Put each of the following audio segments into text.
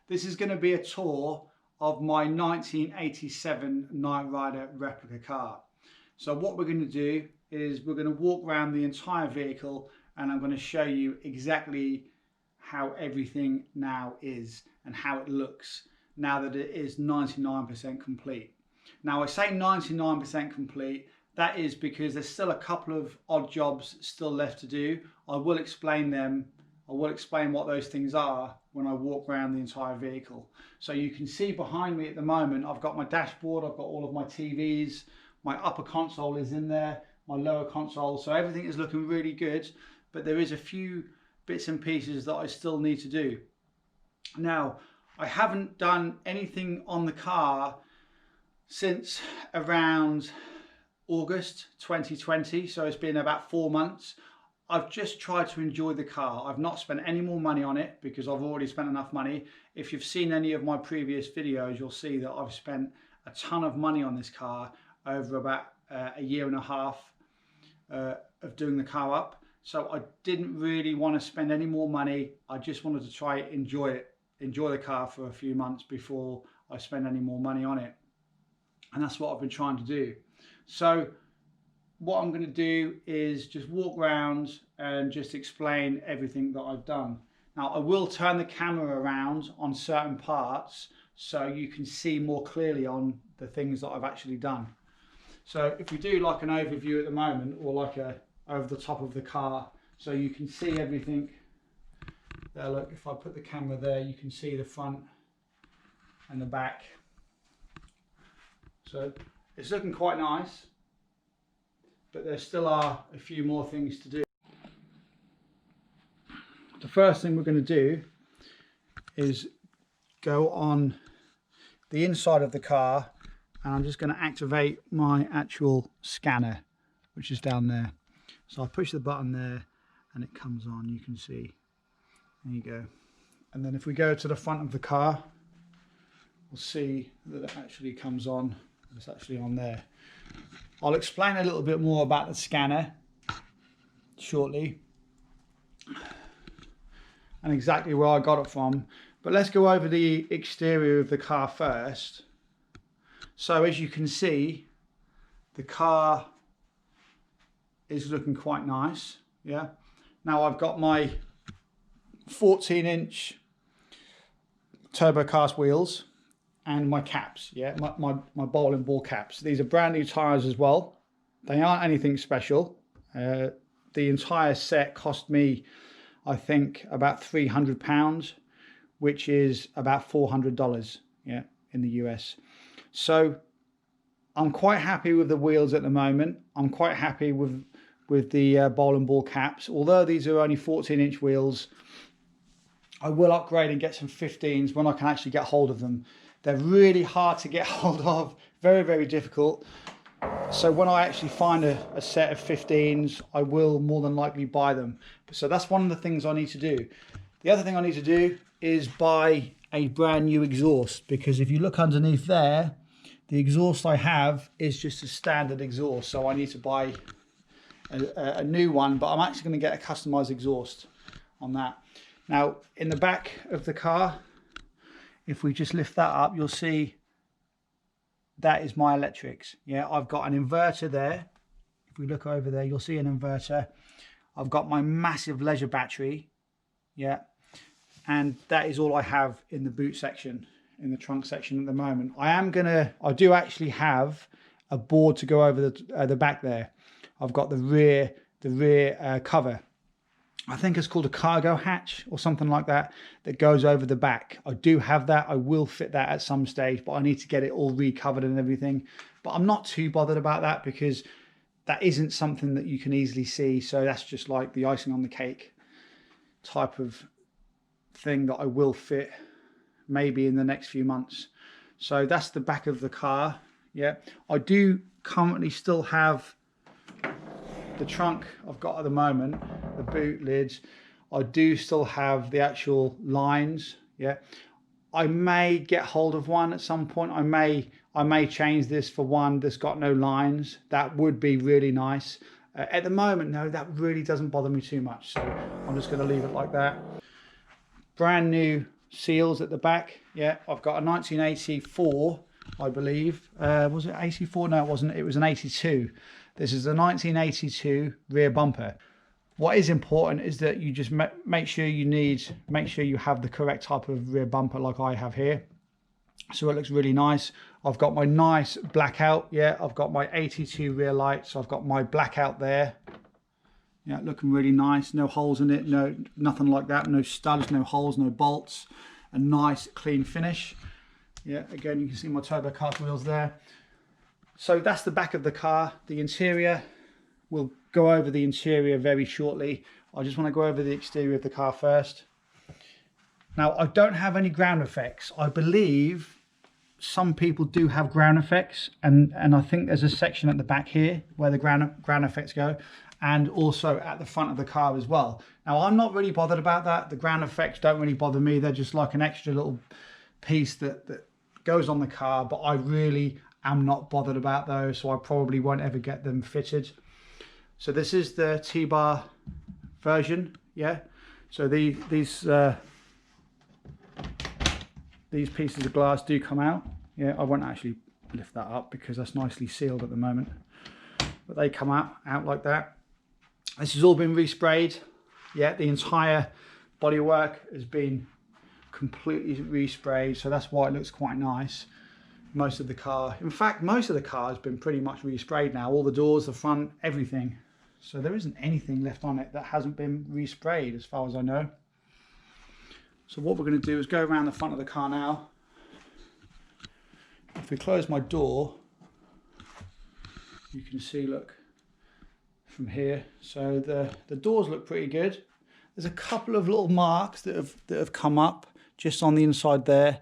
This is going to be a tour of my 1987 Knight Rider replica car. So what we're going to do is we're going to walk around the entire vehicle and I'm going to show you exactly how everything now is and how it looks now that it is 99% complete. Now I say 99% complete, that is because there's still a couple of odd jobs still left to do. I will explain them. I will explain what those things are when I walk around the entire vehicle. So you can see behind me at the moment, I've got my dashboard, I've got all of my TVs, my upper console is in there, my lower console, so everything is looking really good, but there is a few bits and pieces that I still need to do. Now, I haven't done anything on the car since around August 2020, so it's been about 4 months. I've just tried to enjoy the car. I've not spent any more money on it because I've already spent enough money. If you've seen any of my previous videos, you'll see that I've spent a ton of money on this car over about a year and a half of doing the car up. So I didn't really want to spend any more money. I just wanted to try enjoy the car for a few months before I spend any more money on it. And that's what I've been trying to do. So what I'm going to do is just walk around and just explain everything that I've done. Now I will turn the camera around on certain parts so you can see more clearly on the things that I've actually done. So if we do like an overview at the moment, or like a over the top of the car, so you can see everything there. Look, if I put the camera there, you can see the front and the back. So it's looking quite nice, but there still are a few more things to do. The first thing we're going to do is go on the inside of the car, and I'm just going to activate my actual scanner, which is down there. So I push the button there and it comes on, you can see. There you go. And then if we go to the front of the car, we'll see that it actually comes on. It's actually on there. I'll explain a little bit more about the scanner shortly and exactly where I got it from. But let's go over the exterior of the car first. So as you can see, the car is looking quite nice. Yeah. Now I've got my 14-inch turbo cast wheels and my caps, yeah, my bowling ball caps. These are brand new tyres as well. They aren't anything special. The entire set cost me, I think, about £300, which is about $400, yeah, in the US. So I'm quite happy with the wheels at the moment. I'm quite happy with the bowling ball caps. Although these are only 14-inch wheels, I will upgrade and get some 15s when I can actually get hold of them. They're really hard to get hold of, very, very difficult. So when I actually find a set of 15s, I will more than likely buy them. So that's one of the things I need to do. The other thing I need to do is buy a brand new exhaust, because if you look underneath there, the exhaust I have is just a standard exhaust. So I need to buy a new one, but I'm actually going to get a customized exhaust on that. Now in the back of the car, if we just lift that up, you'll see that is my electrics. Yeah, I've got an inverter there. If we look over there, you'll see an inverter. I've got my massive leisure battery. Yeah, and that is all I have in the boot section, in the trunk section at the moment. I do actually have a board to go over the back there. I've got the rear cover. I think it's called a cargo hatch or something like that, that goes over the back. I do have that. I will fit that at some stage, but I need to get it all recovered and everything. But I'm not too bothered about that because that isn't something that you can easily see. So that's just like the icing on the cake type of thing that I will fit maybe in the next few months. So that's the back of the car. Yeah, I do currently still have the trunk I've got at the moment, the boot lids. I do still have the actual lines. Yeah, I may get hold of one at some point. I may change this for one that's got no lines. That would be really nice. At the moment, no, that really doesn't bother me too much, so I'm just going to leave it like that. Brand new seals at the back. Yeah, I've got a 1984, I believe. Was it 84? No, it wasn't. It was an 82. This is the 1982 rear bumper. What is important is that you just make sure you have the correct type of rear bumper like I have here. So it looks really nice. I've got my nice blackout. Yeah, I've got my 82 rear lights. So I've got my blackout there. Yeah, looking really nice. No holes in it. No, nothing like that. No studs, no holes, no bolts. A nice clean finish. Yeah, again, you can see my turbo cast wheels there. So that's the back of the car. The interior, we'll go over the interior very shortly. I just want to go over the exterior of the car first. Now, I don't have any ground effects. I believe some people do have ground effects, and I think there's a section at the back here where the ground effects go, and also at the front of the car as well. Now, I'm not really bothered about that. The ground effects don't really bother me. They're just like an extra little piece that goes on the car, but I really am not bothered about those, so I probably won't ever get them fitted. So this is the T-bar version, yeah. So these pieces of glass do come out. Yeah, I won't actually lift that up because that's nicely sealed at the moment, but they come out like that. This has all been resprayed. Yeah, the entire bodywork has been completely resprayed, so that's why it looks quite nice. Most of the car, in fact, most of the car has been pretty much resprayed now. All the doors, the front, everything. So there isn't anything left on it that hasn't been resprayed as far as I know. So what we're going to do is go around the front of the car now. If we close my door, you can see, look, from here. So the doors look pretty good. There's a couple of little marks that have come up just on the inside there,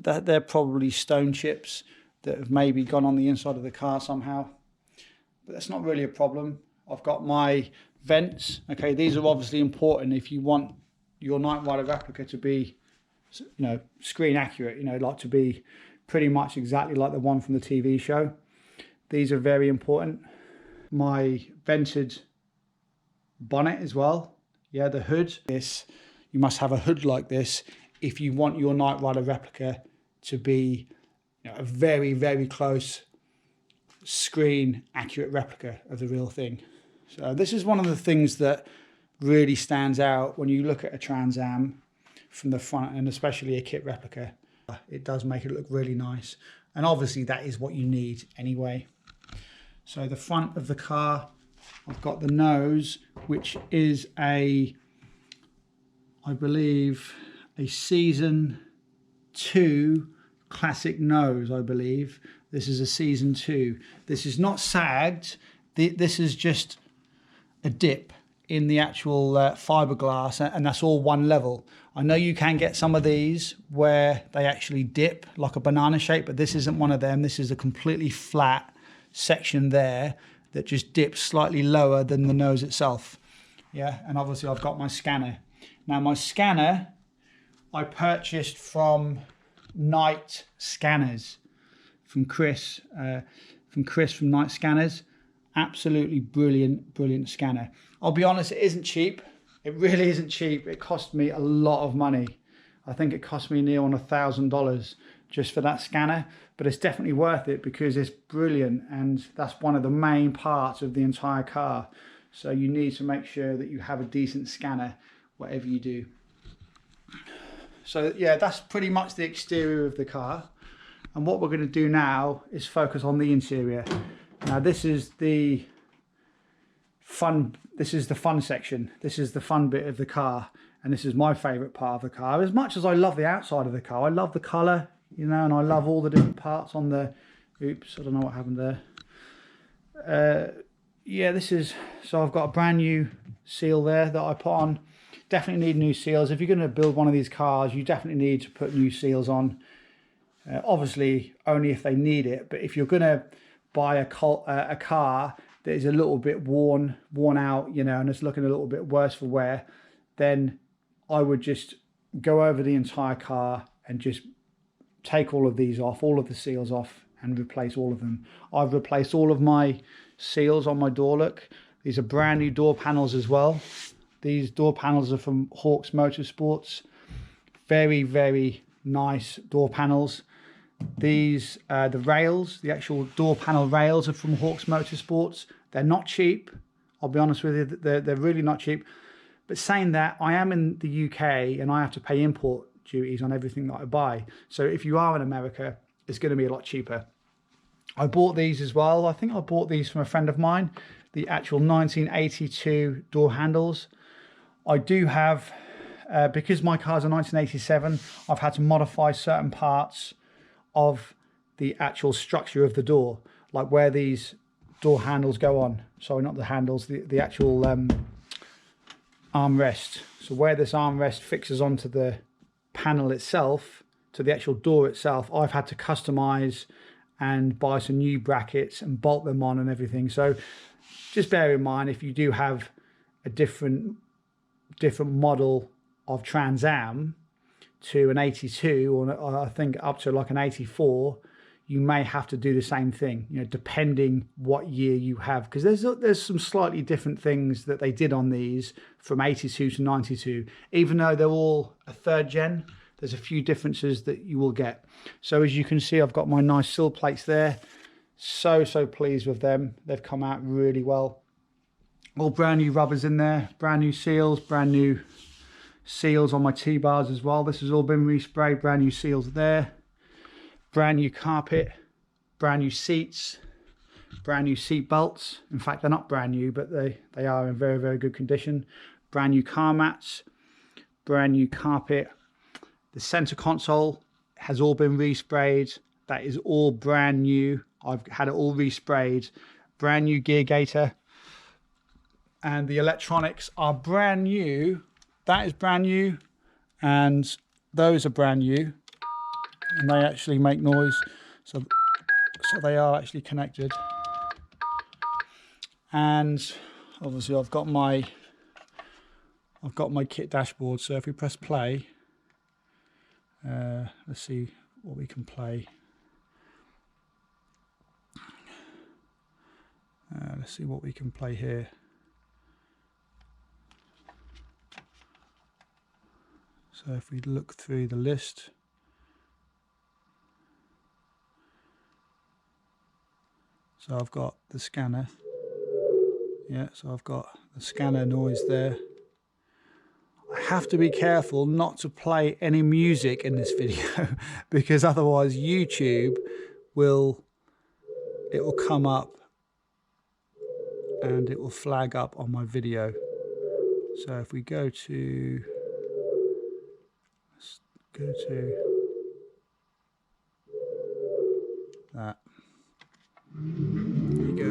but they're probably stone chips that have maybe gone on the inside of the car somehow. But that's not really a problem. I've got my vents. Okay, these are obviously important if you want your Knight Rider replica to be, you know, screen accurate, you know, like to be pretty much exactly like the one from the TV show. These are very important. My vented bonnet as well. Yeah, the hood. You must have a hood like this if you want your Knight Rider replica to be, you know, a very, very close screen accurate replica of the real thing. So this is one of the things that really stands out when you look at a Trans Am from the front, and especially a Kitt Replica. It does make it look really nice, and obviously that is what you need anyway. So the front of the car, I've got the nose, which is I believe a season 2 classic nose. I believe this is a season 2. This is not sagged. This is just a dip in the actual fiberglass, and that's all one level. I know you can get some of these where they actually dip like a banana shape, but this isn't one of them. This is a completely flat section there that just dips slightly lower than the nose itself. Yeah, and obviously I've got my scanner. Now my scanner I purchased from Night Scanners, from Chris from Night Scanners. Absolutely brilliant scanner. I'll be honest, it isn't cheap. It really isn't cheap. It cost me a lot of money. I think it cost me near on $1,000 just for that scanner, but it's definitely worth it because it's brilliant, and that's one of the main parts of the entire car. So you need to make sure that you have a decent scanner, whatever you do. So yeah, that's pretty much the exterior of the car. And what we're going to do now is focus on the interior. Now this is the fun section. This is the fun bit of the car, and this is my favorite part of the car. As much as I love the outside of the car, I love the color, you know, and I love all the different parts on the, oops, I don't know what happened there. Yeah, this is, so I've got a brand new seal there that I put on. Definitely need new seals. If you're going to build one of these cars, you definitely need to put new seals on. Obviously only if they need it, but if you're going to buy a car that is a little bit worn out, you know, and it's looking a little bit worse for wear, then I would just go over the entire car and just take all of these off, all of the seals off, and replace all of them. I've replaced all of my seals on my door. Look, these are brand new door panels as well. These door panels are from Hawks Motorsports. Very, very nice door panels. These, the rails, the actual door panel rails are from Hawks Motorsports. They're not cheap. I'll be honest with you, they're really not cheap. But saying that, I am in the UK and I have to pay import duties on everything that I buy. So if you are in America, it's going to be a lot cheaper. I bought these as well. I think I bought these from a friend of mine, the actual 1982 door handles. I do have, because my car's a 1987, I've had to modify certain parts of the actual structure of the door, like where these door handles go on. Sorry, not the handles, the actual armrest. So where this armrest fixes onto the panel itself, to the actual door itself, I've had to customize and buy some new brackets and bolt them on and everything. So just bear in mind, if you do have a different model of Trans Am to an 82, or I think up to like an 84, you may have to do the same thing, you know, depending what year you have, because there's some slightly different things that they did on these from 82 to 92. Even though they're all a third gen, there's a few differences that you will get. So as you can see, I've got my nice sill plates there. So pleased with them. They've come out really well. All brand new rubbers in there, brand new seals, brand new seals on my T-bars as well. This has all been resprayed, brand new seals there. Brand new carpet, brand new seats, brand new seat belts. In fact, they're not brand new, but they are in very, very good condition. Brand new car mats, brand new carpet. The center console has all been resprayed. That is all brand new. I've had it all resprayed. Brand new gear gator. And the electronics are brand new. That is brand new. And those are brand new. And they actually make noise. So they are actually connected. And obviously I've got my Kitt dashboard. So if we press play, let's see what we can play. Let's see what we can play here. So if we look through the list, so I've got the scanner. Yeah, so I've got the scanner noise there. I have to be careful not to play any music in this video because otherwise YouTube will come up and it will flag up on my video. So if we go to, let's go to that. There you go.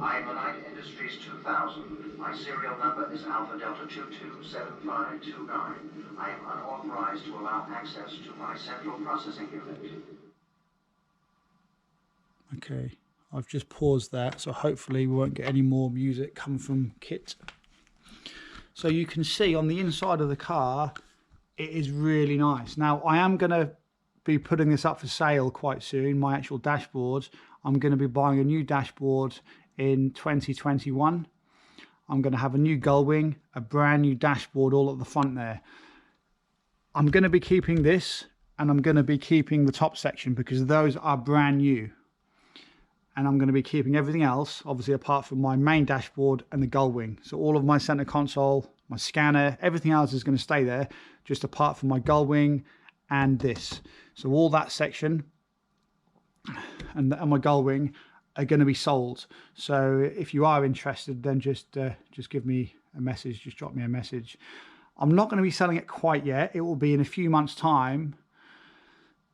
I am United Industries 2000. My serial number is Alpha Delta 227529. I am unauthorized to allow access to my central processing unit. Okay, I've just paused that, so hopefully we won't get any more music come from Kitt. So you can see on the inside of the car, it is really nice. Now, I am going to be putting this up for sale quite soon, my actual dashboard. I'm going to be buying a new dashboard in 2021. I'm going to have a new gull wing, a brand new dashboard all at the front there. I'm going to be keeping this, and I'm going to be keeping the top section because those are brand new. And I'm going to be keeping everything else, obviously apart from my main dashboard and the gull wing. So all of my center console, my scanner, everything else is going to stay there, just apart from my gull wing and this. So all that section and my gull wing are going to be sold. So if you are interested, then just give me a message, just drop me a message. I'm not going to be selling it quite yet. It will be in a few months' time,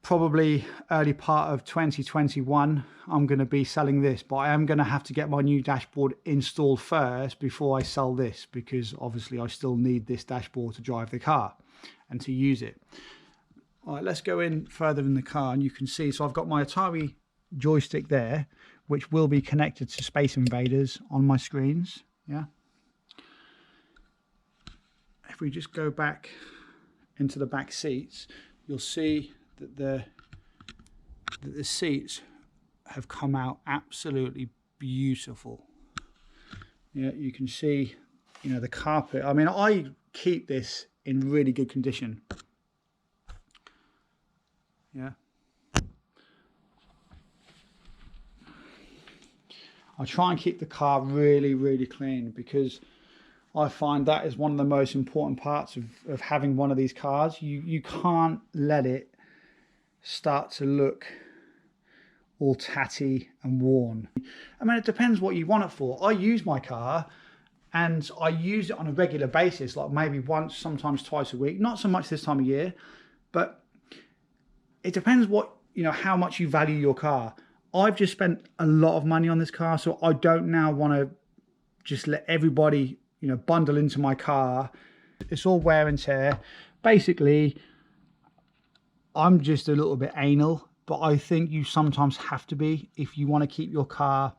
probably early part of 2021. I'm going to be selling this, but I am going to have to get my new dashboard installed first before I sell this, because obviously I still need this dashboard to drive the car and to use it. All right, let's go in further in the car, and you can see, so I've got my Atari joystick there, which will be connected to Space Invaders on my screens. Yeah. If we just go back into the back seats, you'll see that the seats have come out absolutely beautiful. Yeah, you can see, you know, the carpet. I mean, I keep this in really good condition. Yeah. I try and keep the car really, really clean, because I find that is one of the most important parts of having one of these cars. You can't let it start to look all tatty and worn. I mean, it depends what you want it for. I use my car and I use it on a regular basis, like maybe once, sometimes twice a week. Not so much this time of year, but it depends what, you know, how much you value your car. I've just spent a lot of money on this car, so I don't now want to just let everybody, you know, bundle into my car. It's all wear and tear. Basically, I'm just a little bit anal, but I think you sometimes have to be if you want to keep your car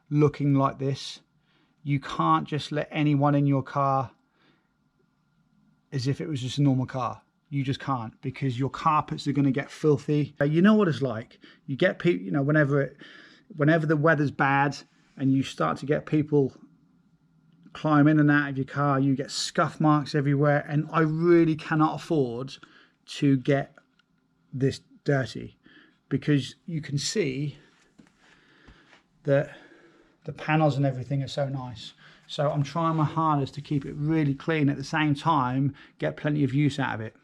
looking like this. You can't just let anyone in your car as if it was just a normal car. You just can't, because your carpets are going to get filthy. You know what it's like. You get people, you know, whenever the weather's bad and you start to get people climb in and out of your car, you get scuff marks everywhere, and I really cannot afford to get this dirty, because you can see that the panels and everything are so nice. So I'm trying my hardest to keep it really clean, at the same time get plenty of use out of it.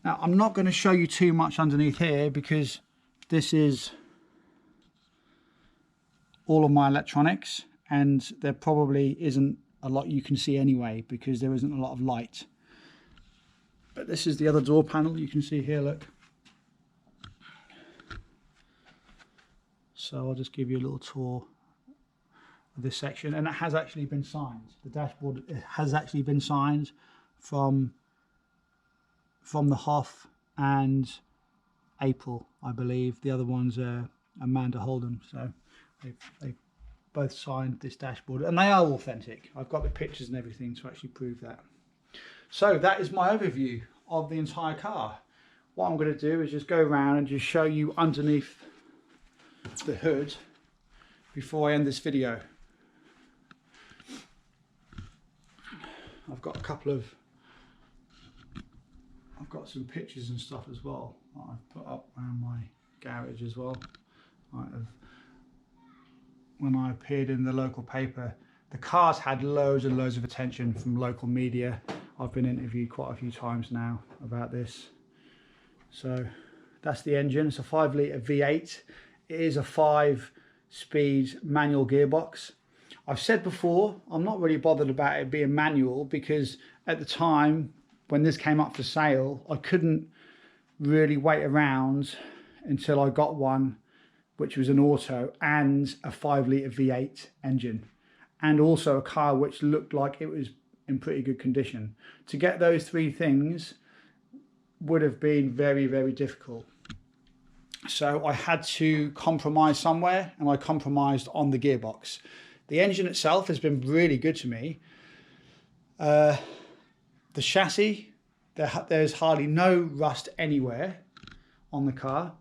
Now, I'm not going to show you too much underneath here, because this is all of my electronics, and there probably isn't a lot you can see anyway, because there isn't a lot of light. But this is the other door panel you can see here, look. So I'll just give you a little tour of this section, and it has actually been signed. The dashboard has actually been signed from the Hoff and April, I believe. The other one's Amanda Holden. So they both signed this dashboard, and they are authentic. I've got the pictures and everything to actually prove that. So that is my overview of the entire car. What I'm going to do is just go around and just show you underneath the hood before I end this video. I've got some pictures and stuff as well that I've put up around my garage as well. When I appeared in the local paper, the car's had loads and loads of attention from local media. I've been interviewed quite a few times now about this. So that's the engine. It's a 5 litre V8. It is a 5-speed manual gearbox. I've said before, I'm not really bothered about it being manual, because at the time when this came up for sale, I couldn't really wait around until I got one which was an auto and a 5 litre V8 engine, and also a car which looked like it was in pretty good condition. To get those three things would have been very, very difficult. So I had to compromise somewhere, and I compromised on the gearbox. The engine itself has been really good to me. The chassis, there's hardly no rust anywhere on the car,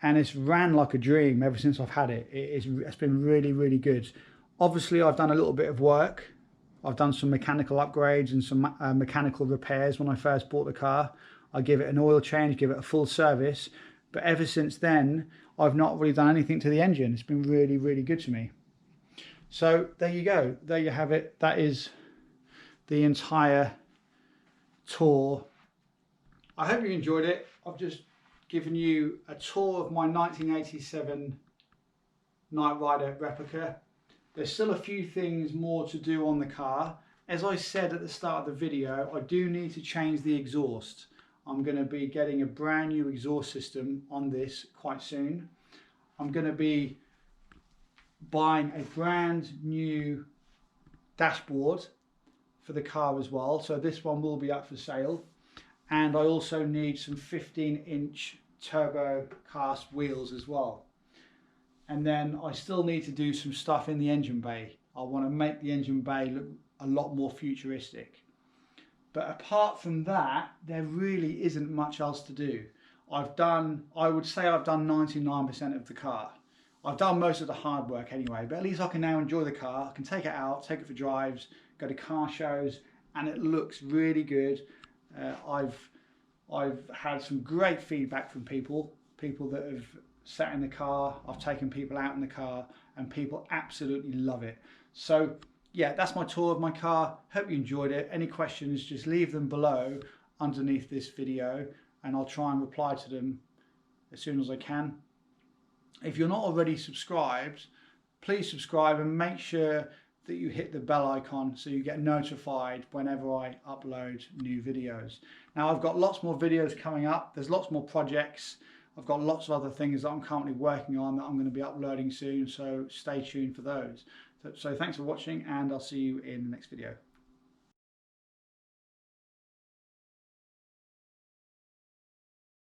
and it's ran like a dream ever since I've had it. It's been really, really good. Obviously, I've done a little bit of work. I've done some mechanical upgrades and some mechanical repairs when I first bought the car. I give it an oil change, give it a full service. But ever since then, I've not really done anything to the engine. It's been really, really good to me. So there you go. There you have it. That is the entire tour. I hope you enjoyed it. I've just given you a tour of my 1987 Knight Rider replica. There's still a few things more to do on the car. As I said at the start of the video, I do need to change the exhaust. I'm going to be getting a brand new exhaust system on this quite soon. I'm going to be buying a brand new dashboard for the car as well. So this one will be up for sale. And I also need some 15-inch turbo cast wheels as well. And then I still need to do some stuff in the engine bay. I want to make the engine bay look a lot more futuristic. But apart from that, there really isn't much else to do. I would say I've done 99% of the car. I've done most of the hard work anyway, but at least I can now enjoy the car. I can take it out, take it for drives, go to car shows, and it looks really good. I've had some great feedback from people that have sat in the car. I've taken people out in the car and people absolutely love it. So yeah, that's my tour of my car. Hope you enjoyed it. Any questions, just leave them below underneath this video and I'll try and reply to them as soon as I can. If you're not already subscribed, please subscribe and make sure that you hit the bell icon so you get notified whenever I upload new videos. Now I've got lots more videos coming up. There's lots more projects. I've got lots of other things that I'm currently working on that I'm going to be uploading soon, so stay tuned for those. So thanks for watching and I'll see you in the next video.